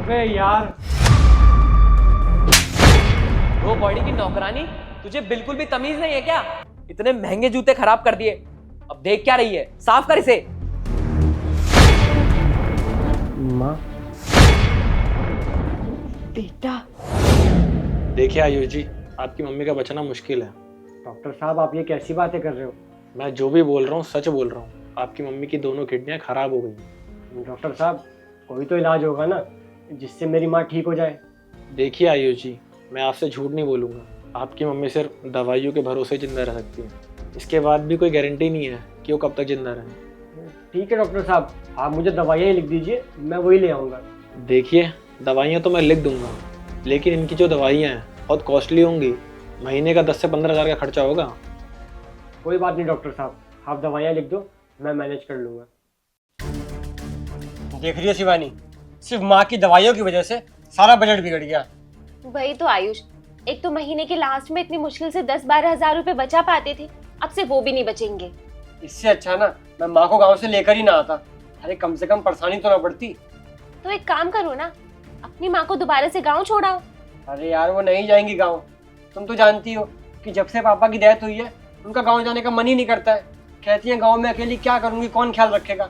अबे यार, वो बॉडी की नौकरानी, तुझे बिल्कुल भी तमीज नहीं है क्या? इतने महंगे जूते खराब कर दिए, अब देख क्या रही है? साफ कर इसे। माँ। बेटा, देखिए आयुष जी, आपकी मम्मी का बचना मुश्किल है। डॉक्टर साहब, आप ये कैसी बातें कर रहे हो? मैं जो भी बोल रहा हूँ सच बोल रहा हूँ। आपकी मम्मी की दोनों किडनियाँ खराब हो गई हैं। डॉक्टर साहब, कोई तो इलाज होगा ना जिससे मेरी माँ ठीक हो जाए। देखिए आयुष जी, मैं आपसे झूठ नहीं बोलूँगा। आपकी मम्मी सिर्फ दवाइयों के भरोसे जिंदा रह सकती है। इसके बाद भी कोई गारंटी नहीं है कि वो कब तक जिंदा रहें। ठीक है डॉक्टर साहब, आप मुझे दवाइयाँ ही लिख दीजिए, मैं वही ले आऊँगा। देखिए, दवाइयाँ तो मैं लिख दूंगा, लेकिन इनकी जो दवाइयाँ हैं बहुत कॉस्टली होंगी। महीने का 10 से 15 हज़ार का खर्चा होगा। कोई बात नहीं डॉक्टर साहब, आप दवाइयाँ लिख दो, मैं मैनेज कर लूँगा। देख रही हो शिवानी, सिर्फ माँ की दवाइयों की वजह से सारा बजट बिगड़ गया। वही तो आयुष, एक तो महीने के लास्ट में इतनी मुश्किल से 10-12 हजार रुपए बचा पाते थे, अब से वो भी नहीं बचेंगे। इससे अच्छा ना मैं माँ को गांव से लेकर ही ना आता। अरे कम से कम परेशानी तो ना पड़ती। तो एक काम करो ना, अपनी माँ को दोबारा से गाँव छोड़ाओ। अरे यार, वो नहीं जाएंगी गांव। तुम तो जानती हो कि जब से पापा की डेथ हुई है उनका गांव जाने का मन ही नहीं करता है। कहती हैं गांव में अकेली क्या करूंगी, कौन ख्याल रखेगा।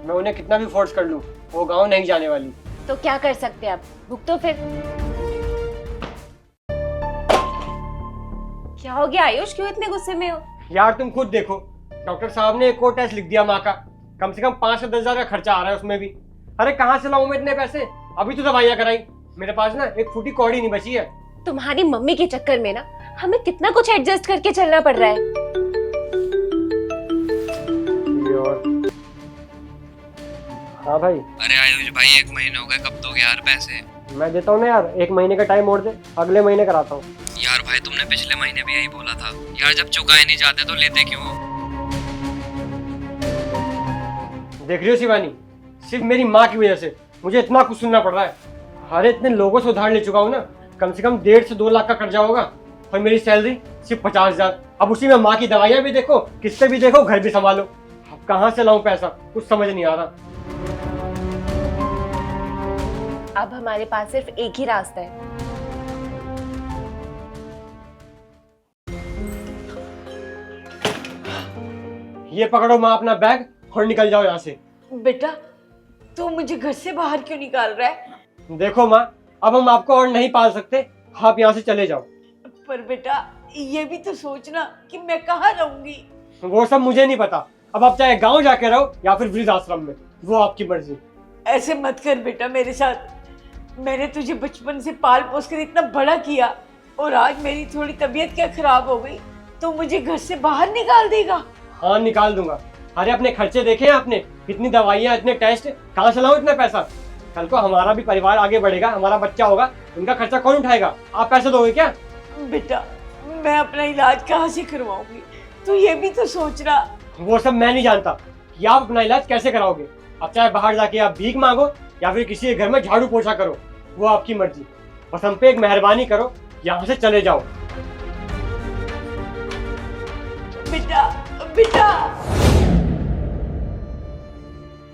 मैं उन्हें कितना भी फोर्स कर लूं, वो गांव नहीं जाने वाली। तो क्या कर सकते हैं अब, भुगतो फिर। क्या हो गया आयुष, क्यों इतने गुस्से में हो? यार तुम खुद देखो, डॉक्टर साहब ने एक और टेस्ट लिख दिया माँ का। कम से कम 5 से 10 हजार का खर्चा आ रहा है उसमें भी। अरे कहाँ से लाऊं मैं इतने पैसे? अभी तो दवाइयाँ कराई, मेरे पास ना एक फूटी कौड़ी नहीं बची है। तुम्हारी मम्मी के चक्कर में ना हमें कितना कुछ एडजस्ट करके चलना पड़ रहा है। हाँ भाई। अरे आयुष भाई, 1 महीने हो गए, कब दोगे यार पैसे? मैं देता हूँ ना यार, 1 महीने का टाइम और दे, अगले महीने कराता हूँ। यार भाई, तुमने पिछले महीने भी यही बोला था यार। जब चुकाए नहीं जाते तो लेते क्यों हो? देख रही हो शिवानी, सिर्फ मेरी माँ की वजह से मुझे इतना कुछ सुनना पड़ रहा है। अरे इतने लोगों से उधार ले चुका हूँ ना, कम से कम 1.5 से 2 लाख का कर्जा होगा। और मेरी सैलरी सिर्फ 50 हजार। अब उसी में माँ की दवाइयाँ भी देखो, किस्तें भी देखो, घर भी संभालो। अब कहाँ से लाऊं पैसा, कुछ समझ नहीं आ रहा। अब हमारे पास सिर्फ एक ही रास्ता है। ये पकड़ो माँ अपना बैग और निकल जाओ यहाँ से। बेटा, तू मुझे घर से बाहर क्यों निकाल रहा है? देखो माँ, अब हम आपको और नहीं पाल सकते, आप यहाँ से चले जाओ। पर बेटा, ये भी तो सोचना कि मैं कहाँ रहूंगी। वो सब मुझे नहीं पता। अब आप चाहे गाँव जाके रहो या फिर वृद्ध आश्रम में, वो आपकी मर्जी। ऐसे मत कर बेटा मेरे साथ। मैंने तुझे बचपन से पाल पोस कर इतना बड़ा किया, और आज मेरी थोड़ी तबीयत क्या खराब हो गई तो मुझे घर से बाहर निकाल देगा? हाँ निकाल दूंगा। अरे अपने खर्चे देखे हैं आपने? इतनी दवाइयाँ, इतने टेस्ट, कहाँ से लाऊं इतना पैसा? कल को हमारा भी परिवार आगे बढ़ेगा, हमारा बच्चा होगा, उनका खर्चा कौन उठाएगा? आप पैसे दोगे क्या? बेटा, मैं अपना इलाज कहाँ से करवाऊंगी? तू ये भी तो सोच रहा। वो सब मैं नहीं जानता कि आप अपना इलाज कैसे कराओगे। अब चाहे बाहर जाके आप भीख मांगो या फिर किसी के घर में झाड़ू पोछा करो, वो आपकी मर्जी। बस हम पे एक मेहरबानी करो, यहाँ से चले जाओ। बेटा, बेटा।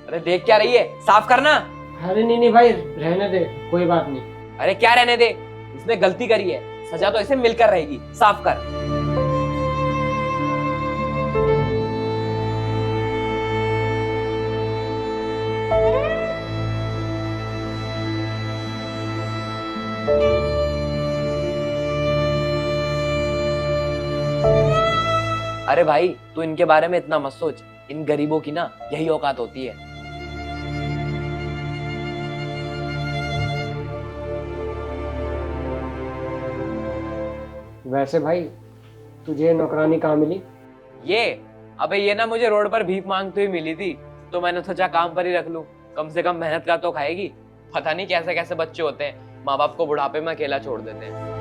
अरे देख क्या रही है? साफ करना। अरे नहीं भाई, रहने दे, कोई बात नहीं। अरे क्या रहने दे, इसने गलती करी है, सजा तो इसे मिलकर रहेगी। साफ कर। अरे भाई, तू इनके बारे में इतना मत सोच। इन गरीबों की ना यही औकात होती है। वैसे भाई, तुझे नौकरानी कहाँ मिली? अबे ये ना मुझे रोड पर भीख मांगती हुई मिली थी, तो मैंने सोचा काम पर ही रख लूं, कम से कम मेहनत का तो खाएगी। पता नहीं कैसे कैसे बच्चे होते हैं, माँ बाप को बुढ़ापे में अकेला छोड़ देते हैं।